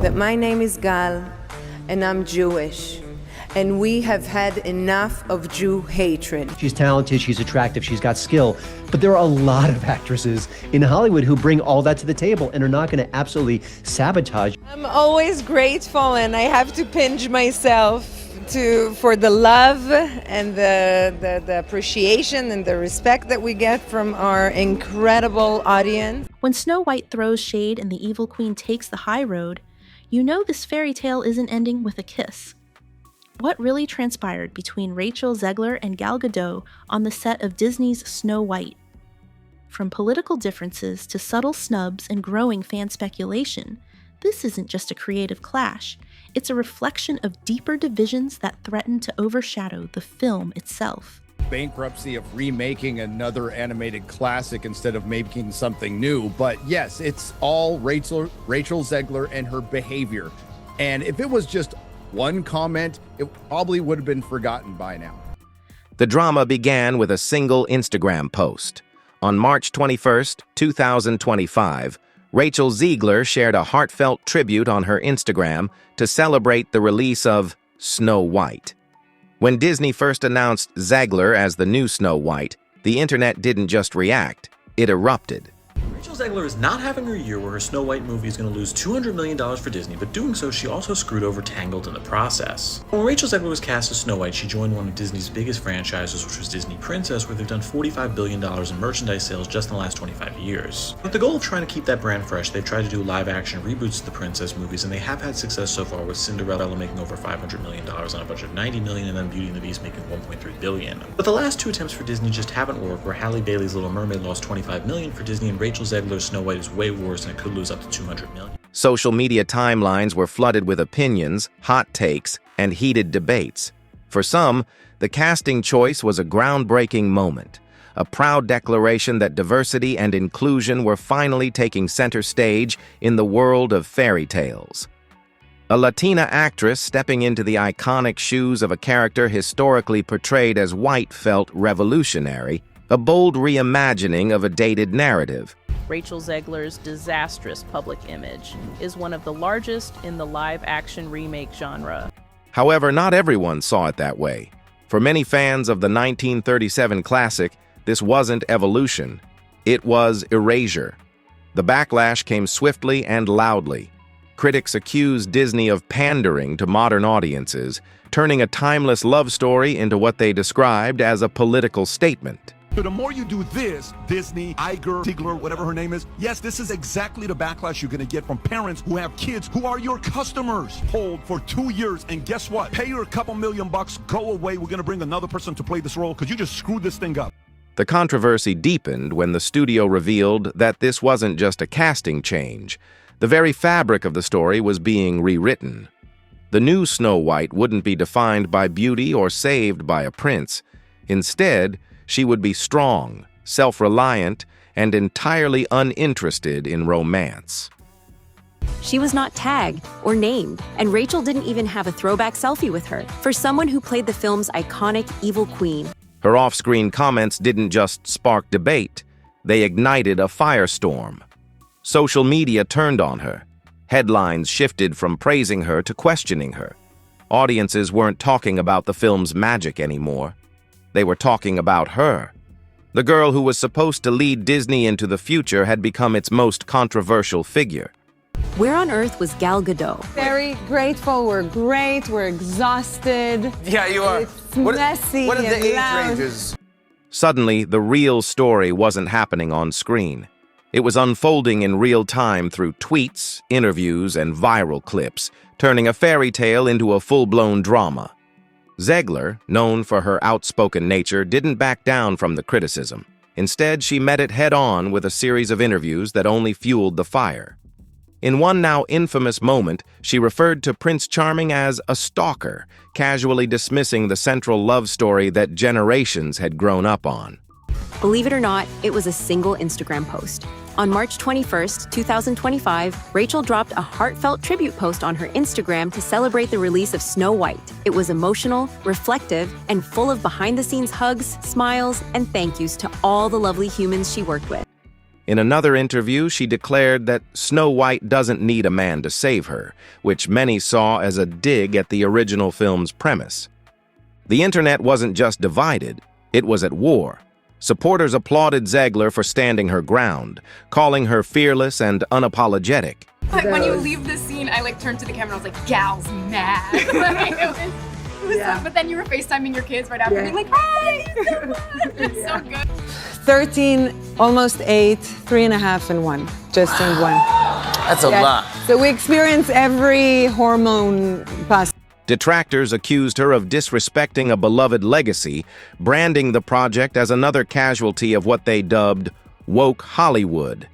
that my name is Gal and I'm Jewish. And we have had enough of Jew hatred. She's talented, she's attractive, she's got skill. But there are a lot of actresses in Hollywood who bring all that to the table and are not going to absolutely sabotage. I'm always grateful, and I have to pinch myself for the love and the appreciation and the respect that we get from our incredible audience. When Snow White throws shade and the evil queen takes the high road, you know this fairy tale isn't ending with a kiss. What really transpired between Rachel Zegler and Gal Gadot on the set of Disney's Snow White? From political differences to subtle snubs and growing fan speculation, this isn't just a creative clash, it's a reflection of deeper divisions that threaten to overshadow the film itself. Bankruptcy of remaking another animated classic instead of making something new. But yes, it's all Rachel Zegler and her behavior. And if it was just one comment, it probably would have been forgotten by now. The drama began with a single Instagram post. On March 21st, 2025, Rachel Zegler shared a heartfelt tribute on her Instagram to celebrate the release of Snow White. When Disney first announced Zegler as the new Snow White, the internet didn't just react, it erupted. Rachel Zegler is not having her year where her Snow White movie is going to lose $200 million for Disney, but doing so, she also screwed over Tangled in the process. When Rachel Zegler was cast as Snow White, she joined one of Disney's biggest franchises, which was Disney Princess, where they've done $45 billion in merchandise sales just in the last 25 years. With the goal of trying to keep that brand fresh, they've tried to do live-action reboots of the Princess movies, and they have had success so far, with Cinderella making over $500 million on a budget of $90 million, and then Beauty and the Beast making $1.3 billion. But the last two attempts for Disney just haven't worked, where Halle Bailey's Little Mermaid lost $25 million for Disney, and Rachel Zegler's Snow White is way worse, and it could lose up to $200 million. Social media timelines were flooded with opinions, hot takes, and heated debates. For some, the casting choice was a groundbreaking moment, a proud declaration that diversity and inclusion were finally taking center stage in the world of fairy tales. A Latina actress stepping into the iconic shoes of a character historically portrayed as white felt revolutionary, a bold reimagining of a dated narrative. Rachel Zegler's disastrous public image is one of the largest in the live-action remake genre. However, not everyone saw it that way. For many fans of the 1937 classic, this wasn't evolution. It was erasure. The backlash came swiftly and loudly. Critics accused Disney of pandering to modern audiences, turning a timeless love story into what they described as a political statement. So the more you do this, Disney, Iger, Zegler, whatever her name is, yes, this is exactly the backlash you're going to get from parents who have kids who are your customers. Hold for 2 years, and guess what? Pay her a couple $1 million, go away. We're going to bring another person to play this role because you just screwed this thing up. The controversy deepened when the studio revealed that this wasn't just a casting change. The very fabric of the story was being rewritten. The new Snow White wouldn't be defined by beauty or saved by a prince. Instead, she would be strong, self-reliant, and entirely uninterested in romance. She was not tagged or named, and Rachel didn't even have a throwback selfie with her, for someone who played the film's iconic evil queen. Her off-screen comments didn't just spark debate, they ignited a firestorm. Social media turned on her. Headlines shifted from praising her to questioning her. Audiences weren't talking about the film's magic anymore. They were talking about her. The girl who was supposed to lead Disney into the future had become its most controversial figure. Where on earth was Gal Gadot? Very grateful, we're great, we're exhausted. Yeah, you are. It's messy What are the and age loud. ranges? Suddenly, the real story wasn't happening on screen. It was unfolding in real time through tweets, interviews, and viral clips, turning a fairy tale into a full-blown drama. Zegler, known for her outspoken nature, didn't back down from the criticism. Instead, she met it head-on with a series of interviews that only fueled the fire. In one now infamous moment, she referred to Prince Charming as a stalker, casually dismissing the central love story that generations had grown up on. Believe it or not, it was a single Instagram post. On March 21st, 2025, Rachel dropped a heartfelt tribute post on her Instagram to celebrate the release of Snow White. It was emotional, reflective, and full of behind-the-scenes hugs, smiles, and thank yous to all the lovely humans she worked with. In another interview, she declared that Snow White doesn't need a man to save her, which many saw as a dig at the original film's premise. The internet wasn't just divided, it was at war. Supporters applauded Zegler for standing her ground, calling her fearless and unapologetic. Like, when you leave the scene, I turned to the camera and I was like, gal's mad. It was so, but then you were FaceTiming your kids right after, being like, hey, it's so good. 13, almost 8, 3.5 and 1, just in one. That's a lot. So we experience every hormone possible. Detractors accused her of disrespecting a beloved legacy, branding the project as another casualty of what they dubbed woke Hollywood.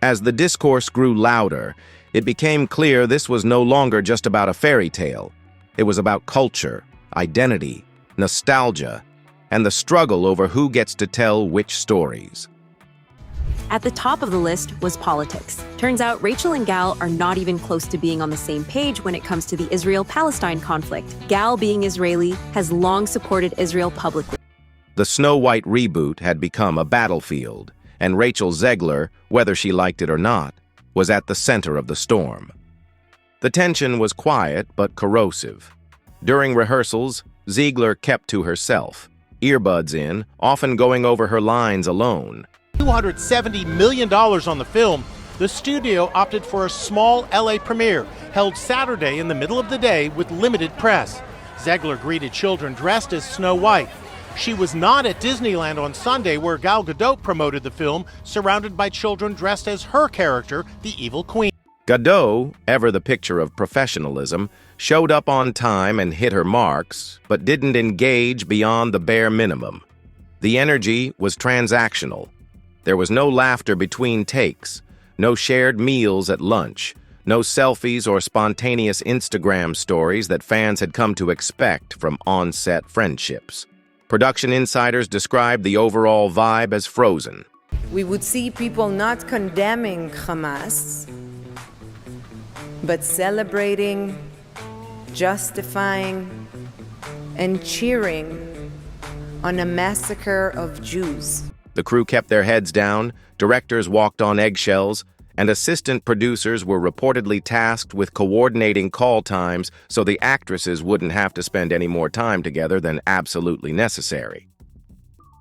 As the discourse grew louder, it became clear this was no longer just about a fairy tale. It was about culture, identity, nostalgia, and the struggle over who gets to tell which stories. At the top of the list was politics. Turns out Rachel and Gal are not even close to being on the same page when it comes to the Israel-Palestine conflict. Gal, being Israeli, has long supported Israel publicly. The Snow White reboot had become a battlefield, and Rachel Zegler, whether she liked it or not, was at the center of the storm. The tension was quiet but corrosive. During rehearsals, Zegler kept to herself, earbuds in, often going over her lines alone. $270 million on the film, the studio opted for a small LA premiere held Saturday in the middle of the day with limited press. Zegler greeted children dressed as Snow White. She was not at Disneyland on Sunday, where Gal Gadot promoted the film, surrounded by children dressed as her character, the Evil Queen. Gadot, ever the picture of professionalism, showed up on time and hit her marks, but didn't engage beyond the bare minimum. The energy was transactional. There was no laughter between takes, no shared meals at lunch, no selfies or spontaneous Instagram stories that fans had come to expect from on-set friendships. Production insiders described the overall vibe as frozen. We would see people not condemning Hamas, but celebrating, justifying, and cheering on a massacre of Jews. The crew kept their heads down, directors walked on eggshells, and assistant producers were reportedly tasked with coordinating call times so the actresses wouldn't have to spend any more time together than absolutely necessary.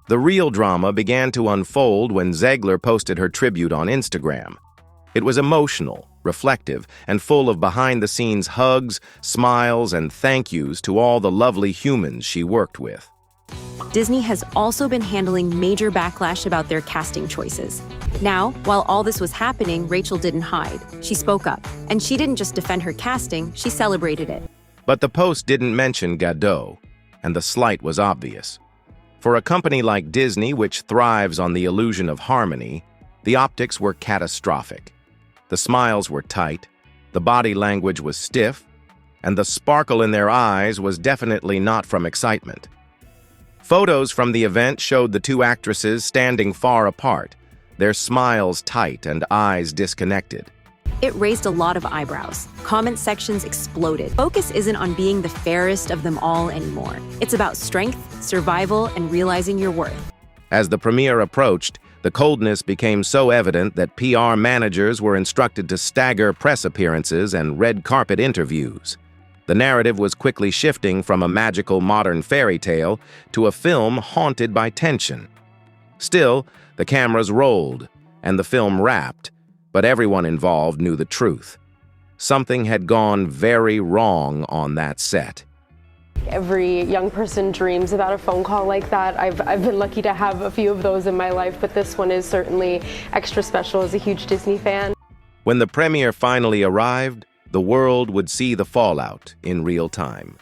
The real drama began to unfold when Zegler posted her tribute on Instagram. It was emotional, reflective, and full of behind-the-scenes hugs, smiles, and thank yous to all the lovely humans she worked with. Disney has also been handling major backlash about their casting choices. Now, while all this was happening, Rachel didn't hide. She spoke up, and she didn't just defend her casting, she celebrated it. But the post didn't mention Gadot, and the slight was obvious. For a company like Disney, which thrives on the illusion of harmony, the optics were catastrophic. The smiles were tight, the body language was stiff, and the sparkle in their eyes was definitely not from excitement. Photos from the event showed the two actresses standing far apart, their smiles tight and eyes disconnected. It raised a lot of eyebrows. Comment sections exploded. Focus isn't on being the fairest of them all anymore. It's about strength, survival, and realizing your worth. As the premiere approached, the coldness became so evident that PR managers were instructed to stagger press appearances and red carpet interviews. The narrative was quickly shifting from a magical modern fairy tale to a film haunted by tension. Still, the cameras rolled, and the film wrapped, but everyone involved knew the truth. Something had gone very wrong on that set. Every young person dreams about a phone call like that. I've been lucky to have a few of those in my life, but this one is certainly extra special as a huge Disney fan. When the premiere finally arrived, the world would see the fallout in real time.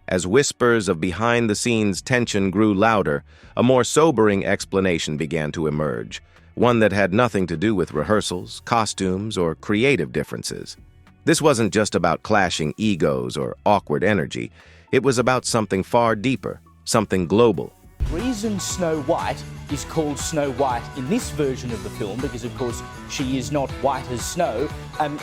As whispers of behind-the-scenes tension grew louder, a more sobering explanation began to emerge, one that had nothing to do with rehearsals, costumes, or creative differences. This wasn't just about clashing egos or awkward energy. It was about something far deeper, something global. The reason Snow White is called Snow White in this version of the film, because of course she is not white as snow,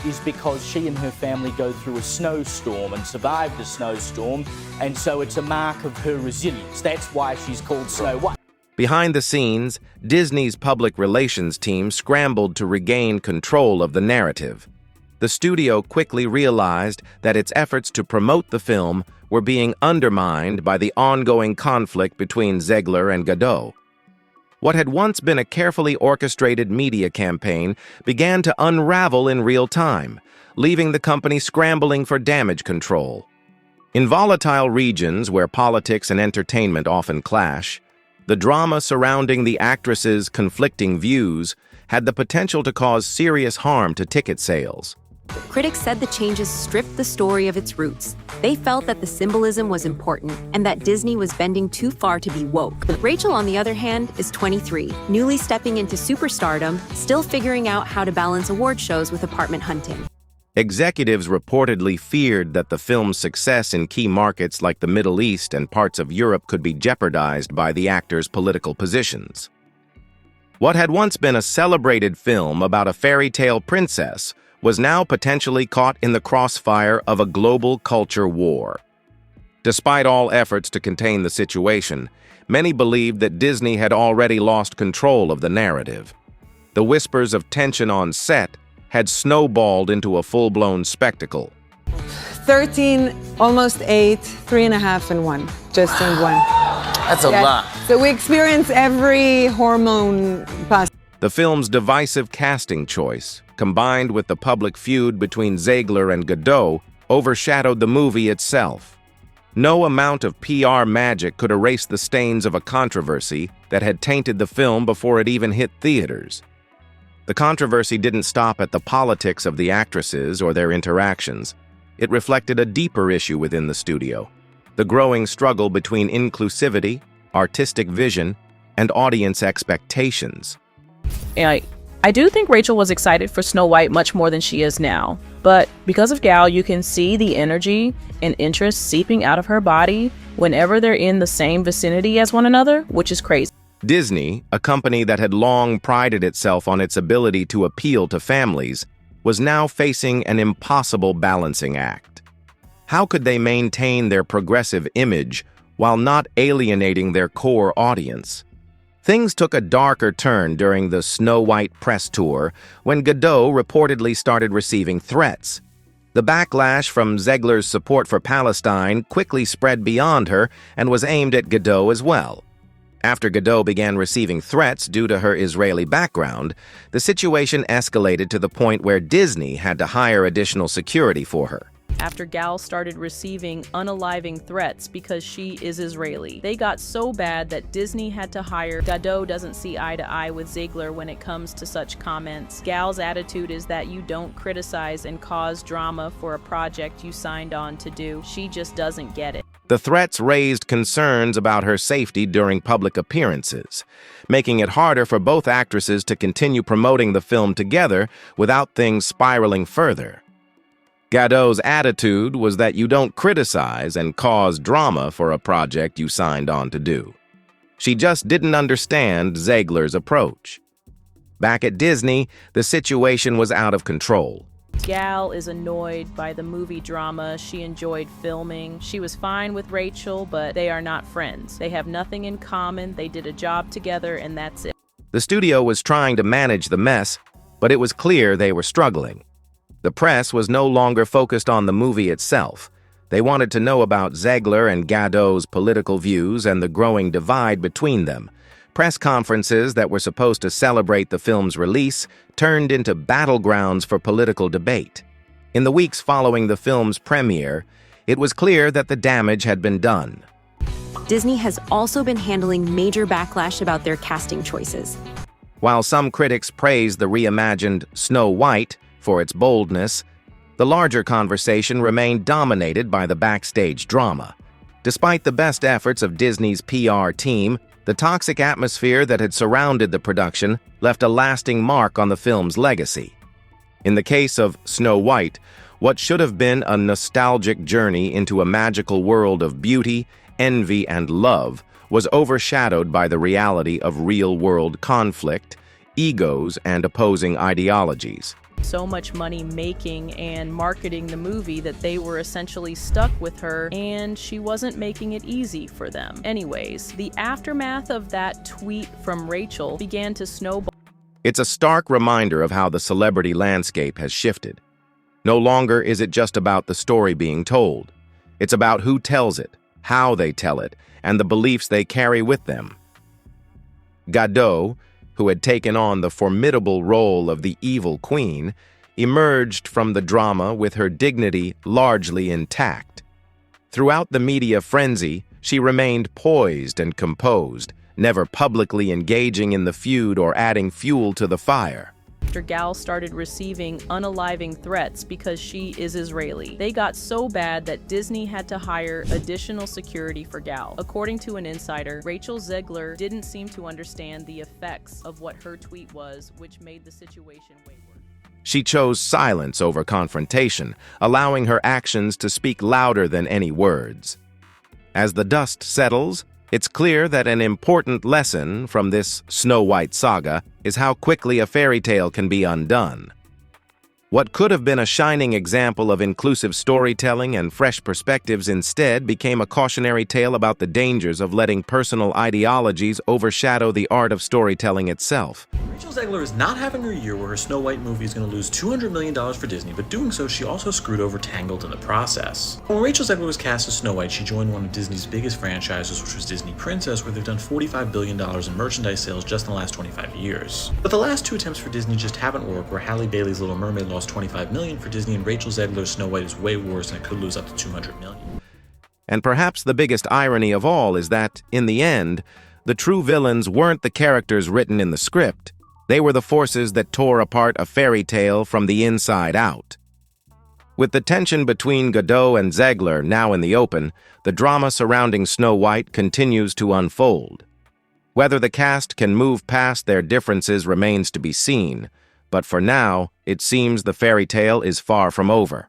is because she and her family go through a snowstorm and survived a snowstorm, and so it's a mark of her resilience. That's why she's called Snow White. Behind the scenes, Disney's public relations team scrambled to regain control of the narrative. The studio quickly realized that its efforts to promote the film were being undermined by the ongoing conflict between Zegler and Gadot. What had once been a carefully orchestrated media campaign began to unravel in real time, leaving the company scrambling for damage control. In volatile regions where politics and entertainment often clash, the drama surrounding the actress's conflicting views had the potential to cause serious harm to ticket sales. Critics said the changes stripped the story of its roots. They felt that the symbolism was important and that Disney was bending too far to be woke. Rachel, on the other hand, is 23, newly stepping into superstardom, still figuring out how to balance award shows with apartment hunting. Executives reportedly feared that the film's success in key markets like the Middle East and parts of Europe could be jeopardized by the actor's political positions. What had once been a celebrated film about a fairy tale princess was now potentially caught in the crossfire of a global culture war. Despite all efforts to contain the situation, many believed that Disney had already lost control of the narrative. The whispers of tension on set had snowballed into a full-blown spectacle. 13, almost 8, 3.5, and 1, just in one. That's a lot. So we experience every hormone possible. The film's divisive casting choice, combined with the public feud between Zegler and Gadot, overshadowed the movie itself. No amount of PR magic could erase the stains of a controversy that had tainted the film before it even hit theaters. The controversy didn't stop at the politics of the actresses or their interactions. It reflected a deeper issue within the studio: the growing struggle between inclusivity, artistic vision, and audience expectations. I do think Rachel was excited for Snow White much more than she is now. But because of Gal, you can see the energy and interest seeping out of her body whenever they're in the same vicinity as one another, which is crazy. Disney, a company that had long prided itself on its ability to appeal to families, was now facing an impossible balancing act. How could they maintain their progressive image while not alienating their core audience? Things took a darker turn during the Snow White press tour when Gadot reportedly started receiving threats. The backlash from Zegler's support for Palestine quickly spread beyond her and was aimed at Gadot as well. After Gadot began receiving threats due to her Israeli background, the situation escalated to the point where Disney had to hire additional security for her. After Gal started receiving unaliving threats because she is Israeli, they got so bad that Disney had to hire. Gadot doesn't see eye to eye with Zegler when it comes to such comments. Gal's attitude is that you don't criticize and cause drama for a project you signed on to do. She just doesn't get it. The threats raised concerns about her safety during public appearances, making it harder for both actresses to continue promoting the film together without things spiraling further. Gadot's attitude was that you don't criticize and cause drama for a project you signed on to do. She just didn't understand Zegler's approach. Back at Disney, the situation was out of control. Gal is annoyed by the movie drama she enjoyed filming. She was fine with Rachel, but they are not friends. They have nothing in common. They did a job together, and that's it. The studio was trying to manage the mess, but it was clear they were struggling. The press was no longer focused on the movie itself. They wanted to know about Zegler and Gadot's political views and the growing divide between them. Press conferences that were supposed to celebrate the film's release turned into battlegrounds for political debate. In the weeks following the film's premiere, it was clear that the damage had been done. Disney has also been handling major backlash about their casting choices. While some critics praised the reimagined Snow White for its boldness, the larger conversation remained dominated by the backstage drama. Despite the best efforts of Disney's PR team, the toxic atmosphere that had surrounded the production left a lasting mark on the film's legacy. In the case of Snow White, what should have been a nostalgic journey into a magical world of beauty, envy, and love was overshadowed by the reality of real-world conflict, egos, and opposing ideologies. so much money making and marketing the movie that they were essentially stuck with her, and she wasn't making it easy for them. Anyways, the aftermath of that tweet from Rachel began to snowball. It's a stark reminder of how the celebrity landscape has shifted. No longer is it just about the story being told. It's about who tells it, how they tell it, and the beliefs they carry with them. Gadot, who had taken on the formidable role of the evil queen, emerged from the drama with her dignity largely intact. Throughout the media frenzy, she remained poised and composed, never publicly engaging in the feud or adding fuel to the fire. After Gal started receiving unaliving threats because she is Israeli. They got so bad that Disney had to hire additional security for Gal. According to an insider, Rachel Zegler didn't seem to understand the effects of what her tweet was, which made the situation way worse. She chose silence over confrontation, allowing her actions to speak louder than any words. As the dust settles, it's clear that an important lesson from this Snow White saga is how quickly a fairy tale can be undone. What could have been a shining example of inclusive storytelling and fresh perspectives instead became a cautionary tale about the dangers of letting personal ideologies overshadow the art of storytelling itself. Rachel Zegler is not having her year where her Snow White movie is going to lose $200 million for Disney, but doing so, she also screwed over Tangled in the process. When Rachel Zegler was cast as Snow White, she joined one of Disney's biggest franchises, which was Disney Princess, where they've done $45 billion in merchandise sales just in the last 25 years. But the last two attempts for Disney just haven't worked, where Halle Bailey's Little Mermaid lost $25 million for Disney, and Rachel Zegler's Snow White is way worse and it could lose up to $200 million. And perhaps the biggest irony of all is that, in the end, the true villains weren't the characters written in the script. They were the forces that tore apart a fairy tale from the inside out. With the tension between Gadot and Zegler now in the open, the drama surrounding Snow White continues to unfold. Whether the cast can move past their differences remains to be seen, but for now, it seems the fairy tale is far from over.